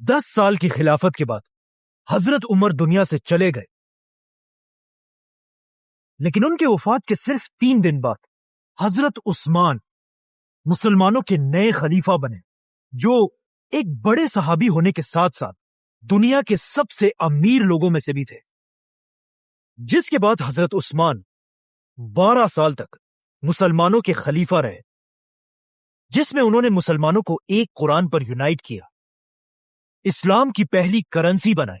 10 سال کی خلافت کے بعد حضرت عمر دنیا سے چلے گئے، لیکن ان کے وفات کے صرف 3 دن بعد حضرت عثمان مسلمانوں کے نئے خلیفہ بنے، جو ایک بڑے صحابی ہونے کے ساتھ ساتھ دنیا کے سب سے امیر لوگوں میں سے بھی تھے، جس کے بعد حضرت عثمان 12 سال تک مسلمانوں کے خلیفہ رہے، جس میں انہوں نے مسلمانوں کو ایک قرآن پر یونائٹ کیا، اسلام کی پہلی کرنسی بنائی،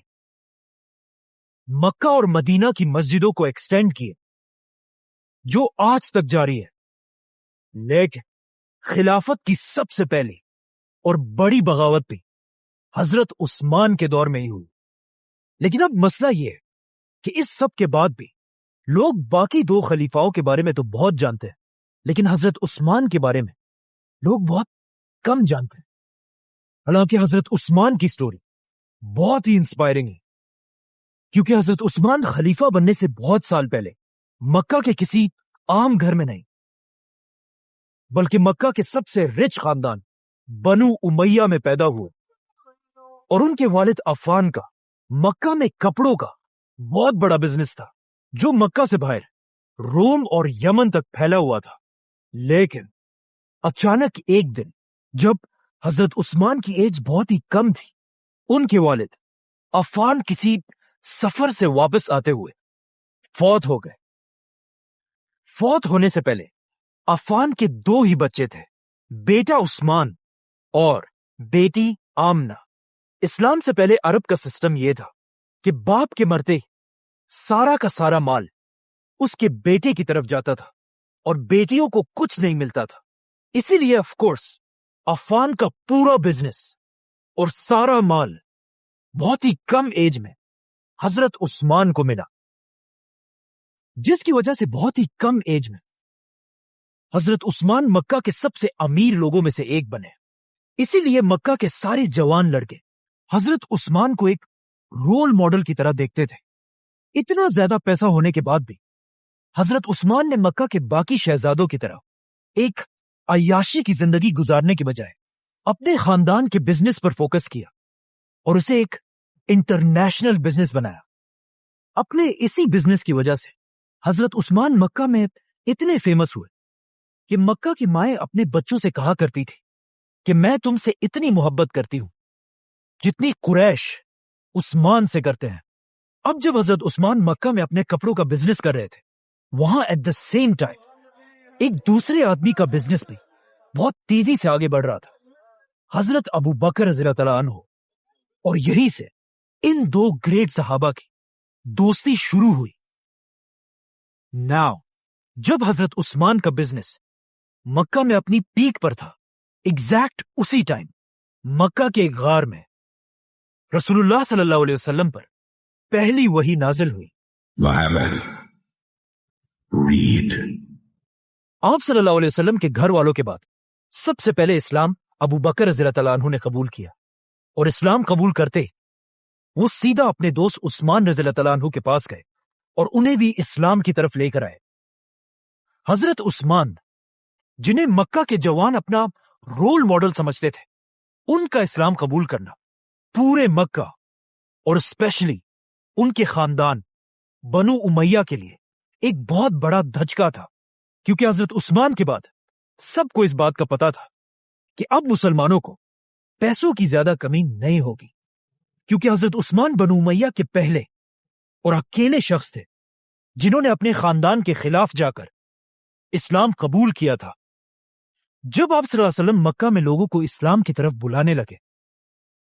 مکہ اور مدینہ کی مسجدوں کو ایکسٹینڈ کیے، جو آج تک جاری ہے۔ لیکن خلافت کی سب سے پہلی اور بڑی بغاوت بھی حضرت عثمان کے دور میں ہی ہوئی۔ لیکن اب مسئلہ یہ ہے کہ اس سب کے بعد بھی لوگ باقی 2 خلیفاؤں کے بارے میں تو بہت جانتے ہیں، لیکن حضرت عثمان کے بارے میں لوگ بہت کم جانتے ہیں۔ حالانکہ حضرت عثمان کی سٹوری بہت ہی انسپائرنگ ہے، کیونکہ حضرت عثمان خلیفہ بننے سے بہت سال پہلے مکہ کے کسی عام گھر میں نہیں، بلکہ مکہ کے سب سے رچ خاندان بنو امیہ میں پیدا ہوئے، اور ان کے والد عفان کا مکہ میں کپڑوں کا بہت بڑا بزنس تھا، جو مکہ سے باہر روم اور یمن تک پھیلا ہوا تھا۔ لیکن اچانک ایک دن جب حضرت عثمان کی ایج بہت ہی کم تھی، ان کے والد عفان کسی سفر سے واپس آتے ہوئے فوت ہو گئے۔ فوت ہونے سے پہلے عفان کے 2 ہی بچے تھے، بیٹا عثمان اور بیٹی آمنہ۔ اسلام سے پہلے عرب کا سسٹم یہ تھا کہ باپ کے مرتے سارا کا سارا مال اس کے بیٹے کی طرف جاتا تھا اور بیٹیوں کو کچھ نہیں ملتا تھا۔ اسی لیے آف کورس عفان کا پورا بزنس اور سارا مال بہت ہی کم ایج میں حضرت عثمان کو ملا، جس کی وجہ سے بہت ہی کم ایج میں حضرت عثمان مکہ کے سب سے امیر لوگوں میں سے ایک بنے۔ اسی لیے مکہ کے سارے جوان لڑکے حضرت عثمان کو ایک رول ماڈل کی طرح دیکھتے تھے۔ اتنا زیادہ پیسہ ہونے کے بعد بھی حضرت عثمان نے مکہ کے باقی شہزادوں کی طرح ایک عیاشی کی زندگی گزارنے کے بجائے اپنے خاندان کے بزنس پر فوکس کیا اور اسے ایک انٹرنیشنل بزنس بنایا۔ اپنے اسی بزنس کی وجہ سے حضرت عثمان مکہ میں اتنے فیمس ہوئے کہ مکہ کی مائیں اپنے بچوں سے کہا کرتی تھی کہ میں تم سے اتنی محبت کرتی ہوں جتنی قریش عثمان سے کرتے ہیں۔ اب جب حضرت عثمان مکہ میں اپنے کپڑوں کا بزنس کر رہے تھے، وہاں ایٹ دا سیم ٹائم ایک دوسرے آدمی کا بزنس بھی بہت تیزی سے آگے بڑھ رہا تھا، حضرت ابو بکر رضی اللہ تعالیٰ عنہ۔ اور یہی سے ان 2 گریٹ صحابہ کی دوستی شروع ہوئی۔ ناؤ جب حضرت عثمان کا بزنس مکہ میں اپنی پیک پر تھا، ایگزیکٹ اسی ٹائم مکہ کے ایک غار میں رسول اللہ صلی اللہ علیہ وسلم پر پہلی وحی نازل ہوئی۔ آپ صلی اللہ علیہ وسلم کے گھر والوں کے بعد سب سے پہلے اسلام ابو بکر رضی اللہ تعالیٰ عنہ نے قبول کیا، اور اسلام قبول کرتے وہ سیدھا اپنے دوست عثمان رضی اللہ تعالیٰ عنہ کے پاس گئے اور انہیں بھی اسلام کی طرف لے کر آئے۔ حضرت عثمان، جنہیں مکہ کے جوان اپنا رول ماڈل سمجھتے تھے، ان کا اسلام قبول کرنا پورے مکہ اور اسپیشلی ان کے خاندان بنو امیہ کے لیے ایک بہت بڑا دھچکا تھا، کیونکہ حضرت عثمان کے بعد سب کو اس بات کا پتا تھا کہ اب مسلمانوں کو پیسوں کی زیادہ کمی نہیں ہوگی، کیونکہ حضرت عثمان بنو امیہ کے پہلے اور اکیلے شخص تھے جنہوں نے اپنے خاندان کے خلاف جا کر اسلام قبول کیا تھا۔ جب آپ صلی اللہ علیہ وسلم مکہ میں لوگوں کو اسلام کی طرف بلانے لگے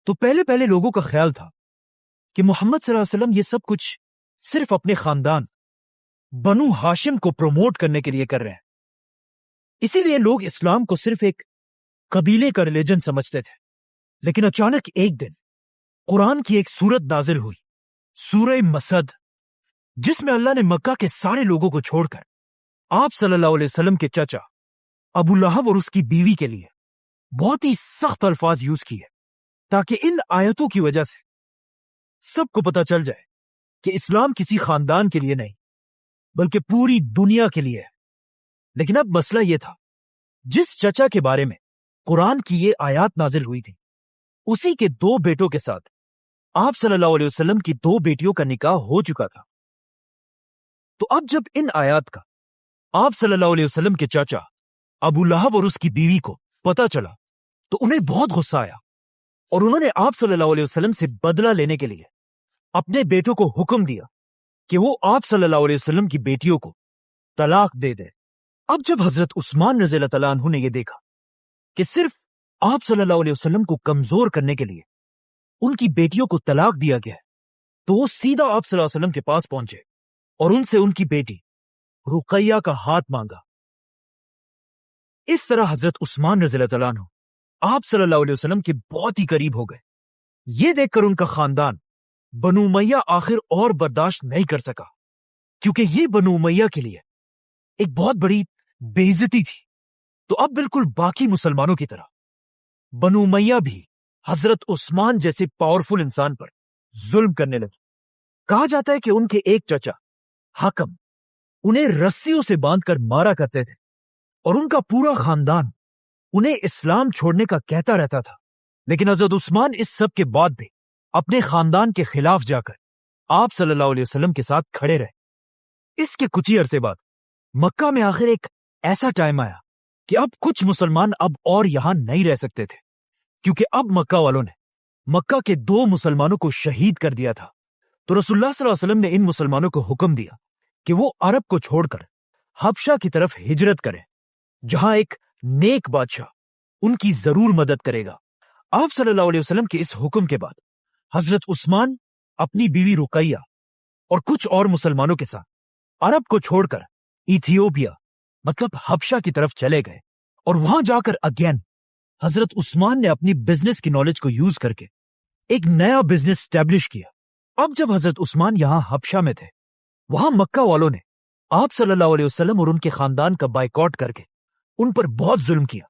تو پہلے لوگوں کا خیال تھا کہ محمد صلی اللہ علیہ وسلم یہ سب کچھ صرف اپنے خاندان بنو ہاشم کو پروموٹ کرنے کے لیے کر رہے ہیں، اسی لیے لوگ اسلام کو صرف ایک قبیلے کا ریلیجن سمجھتے تھے۔ لیکن اچانک ایک دن قرآن کی ایک سورت نازل ہوئی، سورہ مسد، جس میں اللہ نے مکہ کے سارے لوگوں کو چھوڑ کر آپ صلی اللہ علیہ وسلم کے چچا ابو لہب اور اس کی بیوی کے لیے بہت ہی سخت الفاظ یوز کیے، تاکہ ان آیتوں کی وجہ سے سب کو پتا چل جائے کہ اسلام کسی خاندان کے لیے نہیں بلکہ پوری دنیا کے لیے ہے۔ لیکن اب مسئلہ یہ تھا، جس چچا کے بارے میں قرآن کی یہ آیات نازل ہوئی تھی، اسی کے 2 بیٹوں کے ساتھ آپ صلی اللہ علیہ وسلم کی 2 بیٹیوں کا نکاح ہو چکا تھا۔ تو اب جب ان آیات کا آپ صلی اللہ علیہ وسلم کے چاچا ابو لہب اور اس کی بیوی کو پتا چلا تو انہیں بہت غصہ آیا، اور انہوں نے آپ صلی اللہ علیہ وسلم سے بدلہ لینے کے لیے اپنے بیٹوں کو حکم دیا کہ وہ آپ صلی اللہ علیہ وسلم کی بیٹیوں کو طلاق دے دے۔ اب جب حضرت عثمان رضی اللہ تعالیٰ عنہ نے یہ دیکھا کہ صرف آپ صلی اللہ علیہ وسلم کو کمزور کرنے کے لیے ان کی بیٹیوں کو طلاق دیا گیا ہے، تو وہ سیدھا آپ صلی اللہ علیہ وسلم کے پاس پہنچے اور ان سے ان کی بیٹی رقیہ کا ہاتھ مانگا۔ اس طرح حضرت عثمان رضی اللہ تعالیٰ عنہ آپ صلی اللہ علیہ وسلم کے بہت ہی قریب ہو گئے۔ یہ دیکھ کر ان کا خاندان بنو امیہ آخر اور برداشت نہیں کر سکا، کیونکہ یہ بنو امیہ کے لیے ایک بہت بڑی بے عزتی تھی۔ تو اب بالکل باقی مسلمانوں کی طرح بنو امیہ بھی حضرت عثمان جیسے پاورفل انسان پر ظلم کرنے لگے۔ کہا جاتا ہے کہ ان کے ایک چچا حکم انہیں رسیوں سے باندھ کر مارا کرتے تھے، اور ان کا پورا خاندان انہیں اسلام چھوڑنے کا کہتا رہتا تھا، لیکن حضرت عثمان اس سب کے بعد بھی اپنے خاندان کے خلاف جا کر آپ صلی اللہ علیہ وسلم کے ساتھ کھڑے رہے۔ اس کے کچھ ہی عرصے بعد مکہ میں آخر ایک ایسا ٹائم آیا کہ اب کچھ مسلمان اب اور یہاں نہیں رہ سکتے تھے، کیونکہ اب مکہ والوں نے مکہ کے 2 مسلمانوں کو شہید کر دیا تھا۔ تو رسول اللہ صلی اللہ علیہ وسلم نے ان مسلمانوں کو حکم دیا کہ وہ عرب کو چھوڑ کر حبشہ کی طرف ہجرت کریں، جہاں ایک نیک بادشاہ ان کی ضرور مدد کرے گا۔ آپ صلی اللہ علیہ وسلم کے اس حکم کے بعد حضرت عثمان اپنی بیوی رقیہ اور کچھ اور مسلمانوں کے ساتھ عرب کو چھوڑ کر ایتھیوپیا مطلب حبشہ کی طرف چلے گئے، اور وہاں جا کر اگین حضرت عثمان نے اپنی بزنس کی نالج کو یوز کر کے ایک نیا بزنس اسٹیبلش کیا۔ اب جب حضرت عثمان یہاں حبشہ میں تھے، وہاں مکہ والوں نے آپ صلی اللہ علیہ وسلم اور ان کے خاندان کا بائیکاٹ کر کے ان پر بہت ظلم کیا،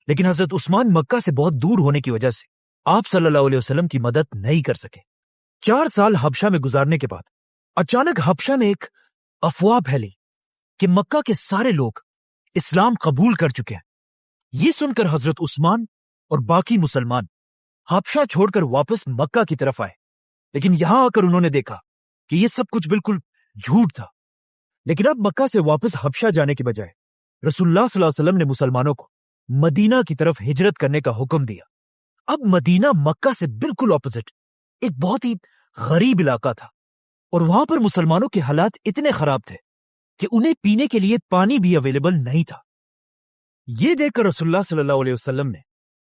لیکن حضرت عثمان مکہ سے بہت دور ہونے کی وجہ سے آپ صلی اللہ علیہ وسلم کی مدد نہیں کر سکے۔ 4 سال حبشہ میں گزارنے کے بعد اچانک حبشہ میں ایک افواہ پھیلی کہ مکہ کے سارے لوگ اسلام قبول کر چکے ہیں۔ یہ سن کر حضرت عثمان اور باقی مسلمان حبشہ چھوڑ کر واپس مکہ کی طرف آئے، لیکن یہاں آ کر انہوں نے دیکھا کہ یہ سب کچھ بالکل جھوٹ تھا۔ لیکن اب مکہ سے واپس حبشہ جانے کے بجائے رسول اللہ صلی اللہ علیہ وسلم نے مسلمانوں کو مدینہ کی طرف ہجرت کرنے کا حکم دیا۔ اب مدینہ مکہ سے بالکل اپوزٹ ایک بہت ہی غریب علاقہ تھا، اور وہاں پر مسلمانوں کے حالات اتنے خراب تھے کہ انہیں پینے کے لیے پانی بھی اویلیبل نہیں تھا۔ یہ دیکھ کر رسول اللہ صلی اللہ علیہ وسلم نے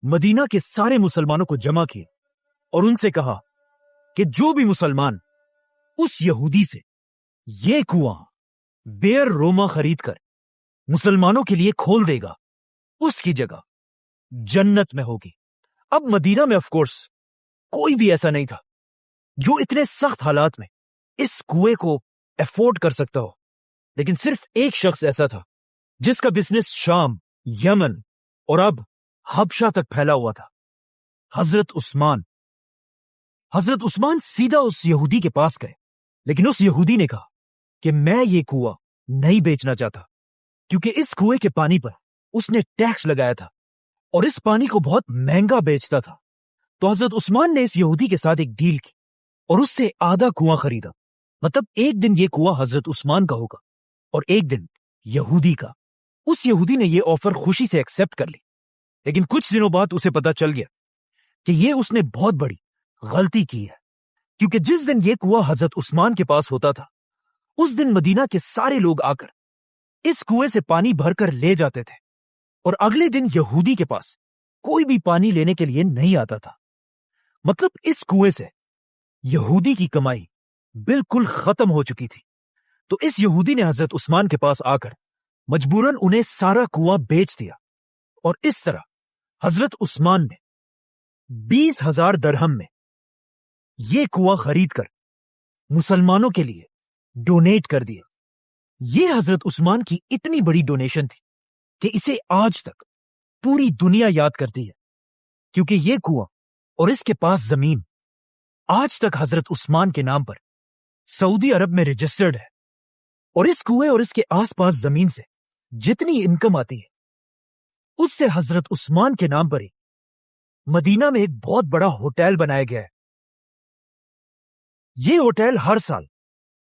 مدینہ کے سارے مسلمانوں کو جمع کیے اور ان سے کہا کہ جو بھی مسلمان اس یہودی سے یہ کنواں بیر روما خرید کر مسلمانوں کے لیے کھول دے گا، اس کی جگہ جنت میں ہوگی۔ اب مدینہ میں آف کورس کوئی بھی ایسا نہیں تھا جو اتنے سخت حالات میں اس کنویں کو افورڈ کر سکتا ہو، لیکن صرف ایک شخص ایسا تھا جس کا بزنس شام، یمن اور اب حبشہ تک پھیلا ہوا تھا، حضرت عثمان۔ حضرت عثمان سیدھا اس یہودی کے پاس گئے، لیکن اس یہودی نے کہا کہ میں یہ کنواں نہیں بیچنا چاہتا، کیونکہ اس کنویں کے پانی پر اس نے ٹیکس لگایا تھا اور اس پانی کو بہت مہنگا بیچتا تھا۔ تو حضرت عثمان نے اس یہودی کے ساتھ ایک ڈیل کی اور اس سے آدھا کنواں خریدا، مطلب ایک دن یہ کنواں حضرت عثمان کا ہوگا اور ایک دن یہودی کا۔ اس یہودی نے یہ آفر خوشی سے ایکسپٹ کر لی، لیکن کچھ دنوں بعد اسے پتا چل گیا کہ یہ اس نے بہت بڑی غلطی کی ہے، کیونکہ جس دن یہ کنواں حضرت عثمان کے پاس ہوتا تھا، اس دن مدینہ کے سارے لوگ آ کر اس کنویں سے پانی بھر کر لے جاتے تھے، اور اگلے دن یہودی کے پاس کوئی بھی پانی لینے کے لیے نہیں آتا تھا۔ مطلب اس کنویں سے یہودی کی کمائی بالکل ختم ہو چکی تھی۔ تو اس یہودی نے حضرت عثمان کے پاس آ کر مجبوراً انہیں سارا کنواں بیچ دیا، اور اس طرح حضرت عثمان نے 20,000 درہم میں یہ کنواں خرید کر مسلمانوں کے لیے ڈونیٹ کر دیا۔ یہ حضرت عثمان کی اتنی بڑی ڈونیشن تھی کہ اسے آج تک پوری دنیا یاد کرتی ہے، کیونکہ یہ کنواں اور اس کے پاس زمین آج تک حضرت عثمان کے نام پر سعودی عرب میں رجسٹرڈ ہے، اور اس کنویں اور اس کے آس پاس زمین سے جتنی انکم آتی ہے اس سے حضرت عثمان کے نام پر ہی مدینہ میں ایک بہت بڑا ہوٹل بنایا گیا ہے. یہ ہوٹل ہر سال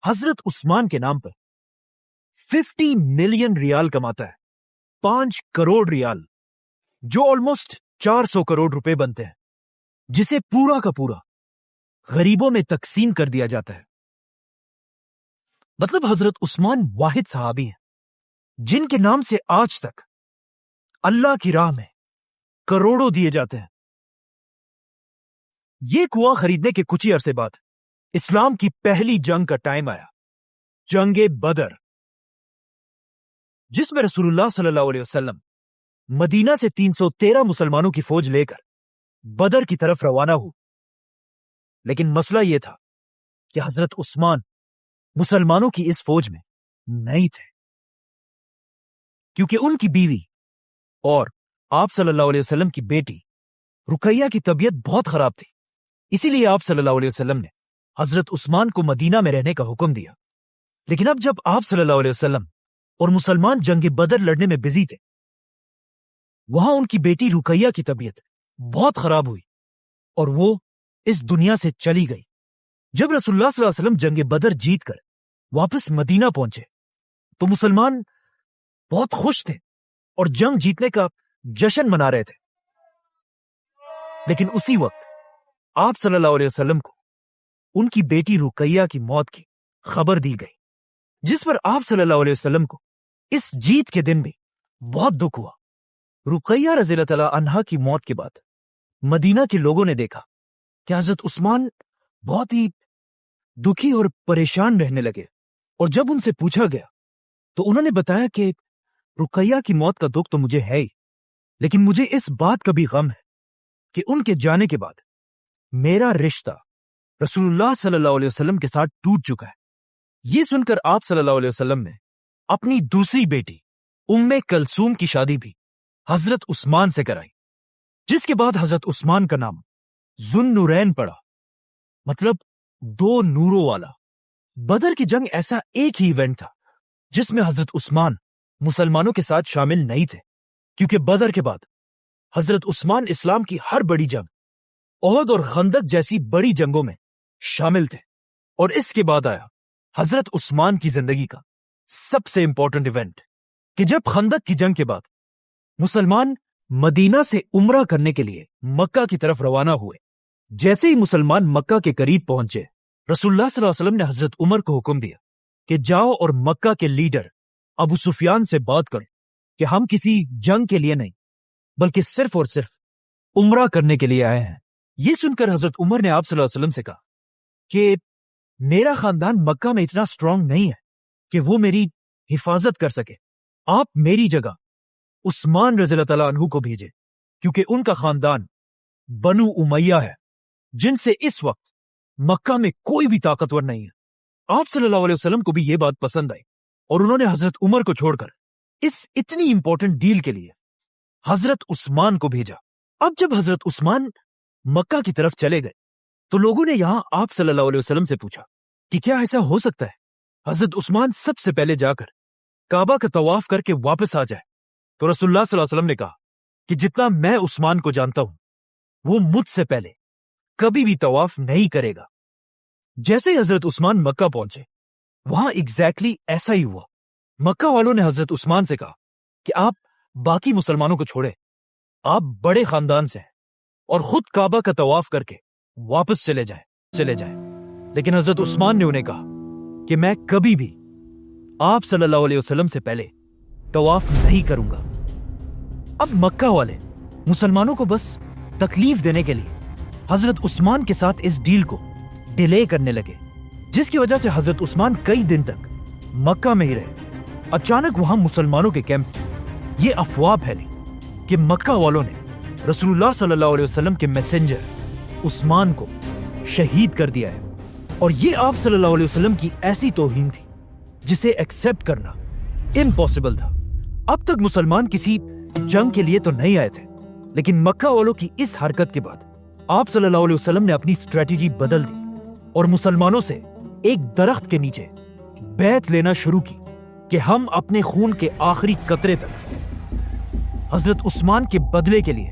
حضرت عثمان کے نام پر 50 ملین ریال کماتا ہے. 5 کروڑ ریال، جو آلموسٹ 400 کروڑ روپے بنتے ہیں، جسے پورا کا پورا غریبوں میں تقسیم کر دیا جاتا ہے. مطلب حضرت عثمان واحد صحابی ہیں جن کے نام سے آج تک اللہ کی راہ میں کروڑوں دیے جاتے ہیں. یہ کنواں خریدنے کے کچھ ہی عرصے بعد اسلام کی پہلی جنگ کا ٹائم آیا، جنگ بدر، جس میں رسول اللہ صلی اللہ علیہ وسلم مدینہ سے 313 مسلمانوں کی فوج لے کر بدر کی طرف روانہ ہوئے. لیکن مسئلہ یہ تھا کہ حضرت عثمان مسلمانوں کی اس فوج میں نہیں تھے، کیونکہ ان کی بیوی اور آپ صلی اللہ علیہ وسلم کی بیٹی رقیہ کی طبیعت بہت خراب تھی. اسی لیے آپ صلی اللہ علیہ وسلم نے حضرت عثمان کو مدینہ میں رہنے کا حکم دیا. لیکن اب جب آپ صلی اللہ علیہ وسلم اور مسلمان جنگ بدر لڑنے میں بزی تھے، وہاں ان کی بیٹی رقیہ کی طبیعت بہت خراب ہوئی اور وہ اس دنیا سے چلی گئی. جب رسول اللہ صلی اللہ علیہ وسلم جنگ بدر جیت کر واپس مدینہ پہنچے تو مسلمان بہت خوش تھے اور جنگ جیتنے کا جشن منا رہے تھے. لیکن اسی وقت آپ صلی اللہ علیہ وسلم کو ان کی بیٹی رقیہ کی موت کی خبر دی گئی، جس پر آپ صلی اللہ علیہ وسلم کو اس جیت کے دن بھی بہت دکھ ہوا. رقیہ رضی اللہ تعالی عنہا کی موت کے بعد مدینہ کے لوگوں نے دیکھا کہ حضرت عثمان بہت ہی دکھی اور پریشان رہنے لگے، اور جب ان سے پوچھا گیا تو انہوں نے بتایا کہ رقیہ کی موت کا دکھ تو مجھے ہے ہی، لیکن مجھے اس بات کا بھی غم ہے کہ ان کے جانے کے بعد میرا رشتہ رسول اللہ صلی اللہ علیہ وسلم کے ساتھ ٹوٹ چکا ہے. یہ سن کر آپ صلی اللہ علیہ وسلم نے اپنی دوسری بیٹی ام کلثوم کی شادی بھی حضرت عثمان سے کرائی، جس کے بعد حضرت عثمان کا نام ذو النورین پڑا، مطلب 2 نوروں والا. بدر کی جنگ ایسا ایک ہی ایونٹ تھا جس میں حضرت عثمان مسلمانوں کے ساتھ شامل نہیں تھے، کیونکہ بدر کے بعد حضرت عثمان اسلام کی ہر بڑی جنگ، احد اور خندق جیسی بڑی جنگوں میں شامل تھے. اور اس کے بعد آیا حضرت عثمان کی زندگی کا سب سے امپورٹنٹ ایونٹ کہ جب خندق کی جنگ کے بعد مسلمان مدینہ سے عمرہ کرنے کے لیے مکہ کی طرف روانہ ہوئے. جیسے ہی مسلمان مکہ کے قریب پہنچے، رسول اللہ صلی اللہ علیہ وسلم نے حضرت عمر کو حکم دیا کہ جاؤ اور مکہ کے لیڈر ابو سفیان سے بات کرو کہ ہم کسی جنگ کے لیے نہیں بلکہ صرف اور صرف عمرہ کرنے کے لیے آئے ہیں. یہ سن کر حضرت عمر نے آپ صلی اللہ علیہ وسلم سے کہا کہ میرا خاندان مکہ میں اتنا سٹرونگ نہیں ہے کہ وہ میری حفاظت کر سکے، آپ میری جگہ عثمان رضی اللہ تعالیٰ عنہ کو بھیجے، کیونکہ ان کا خاندان بنو امیہ ہے جن سے اس وقت مکہ میں کوئی بھی طاقتور نہیں ہے. آپ صلی اللہ علیہ وسلم کو بھی یہ بات پسند آئی اور انہوں نے حضرت عمر کو چھوڑ کر اس اتنی امپورٹنٹ ڈیل کے لیے حضرت عثمان کو بھیجا. اب جب حضرت عثمان مکہ کی طرف چلے گئے تو لوگوں نے یہاں آپ صلی اللہ علیہ وسلم سے پوچھا کہ کیا ایسا ہو سکتا ہے حضرت عثمان سب سے پہلے جا کر کعبہ کا طواف کر کے واپس آ جائے؟ تو رسول اللہ صلی اللہ علیہ وسلم نے کہا کہ جتنا میں عثمان کو جانتا ہوں وہ مجھ سے پہلے کبھی بھی طواف نہیں کرے گا. جیسے ہی حضرت عثمان مکہ پہنچے، وہاں ایگزیکٹلی ایسا ہی ہوا. مکہ والوں نے حضرت عثمان سے کہا کہ آپ باقی مسلمانوں کو چھوڑے، آپ بڑے خاندان سے ہیں اور خود کعبہ کا طواف کر کے واپس چلے جائیں. لیکن حضرت عثمان نے انہیں کہا کہ میں کبھی بھی آپ صلی اللہ علیہ وسلم سے پہلے طواف نہیں کروں گا. اب مکہ والے مسلمانوں کو بس تکلیف دینے کے لیے حضرت عثمان کے ساتھ اس ڈیل کو ڈیلے کرنے لگے، جس کی وجہ سے حضرت عثمان کئی دن تک مکہ میں ہی رہے. اچانک وہاں مسلمانوں کے کیمپ یہ افواہ پھیلی کہ مکہ والوں نے رسول اللہ صلی اللہ علیہ وسلم کے میسنجر عثمان کو شہید کر دیا ہے، اور یہ آپ صلی اللہ علیہ وسلم کی ایسی توہین تھی جسے ایکسپٹ کرنا امپاسبل تھا. اب تک مسلمان کسی جنگ کے لیے تو نہیں آئے تھے، لیکن مکہ والوں کی اس حرکت کے بعد آپ صلی اللہ علیہ وسلم نے اپنی اسٹریٹجی بدل دی اور مسلمانوں سے ایک درخت کے نیچے بیعت لینا شروع کی کہ ہم اپنے خون کے آخری قطرے تک حضرت عثمان کے بدلے کے لیے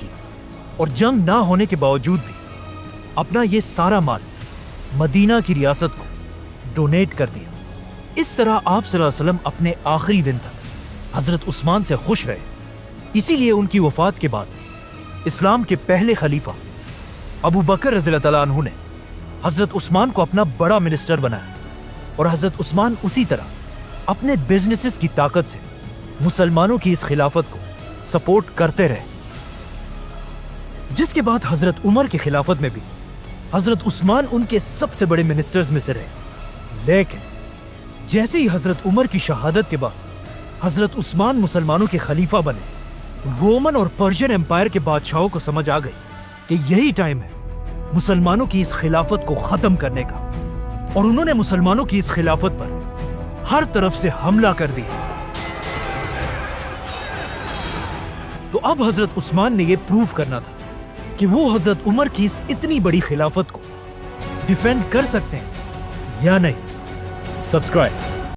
کیا اور جنگ نہ ہونے کے باوجود بھی اپنا یہ سارا مال مدینہ کی ریاست کو ڈونیٹ کر دیا۔ اس طرح آپ صلی اللہ علیہ وسلم اپنے آخری دن تک حضرت عثمان سے خوش رہے۔ اسی لیے ان کی وفات کے بعد اسلام کے پہلے خلیفہ ابو بکر رضی اللہ تعالیٰ عنہ نے حضرت عثمان کو اپنا بڑا منسٹر بنایا، اور حضرت عثمان اسی طرح اپنے بزنسز کی طاقت سے مسلمانوں کی اس خلافت کو سپورٹ کرتے رہے، جس کے بعد حضرت عمر کی خلافت میں بھی حضرت عثمان ان کے سب سے بڑے منسٹرز میں سے رہے۔ لیکن جیسے ہی حضرت عمر کی شہادت کے بعد حضرت عثمان مسلمانوں کے خلیفہ بنے، رومن اور پرشین امپائر کے بادشاہوں کو سمجھ آ گئی کہ یہی ٹائم ہے مسلمانوں کی اس خلافت کو ختم کرنے کا، اور انہوں نے مسلمانوں کی اس خلافت پر ہر طرف سے حملہ کر دیا۔ تو اب حضرت عثمان نے یہ پروف کرنا تھا کہ وہ حضرت عمر کی اس اتنی بڑی خلافت کو ڈیفینڈ کر سکتے ہیں یا نہیں۔ سبسکرائب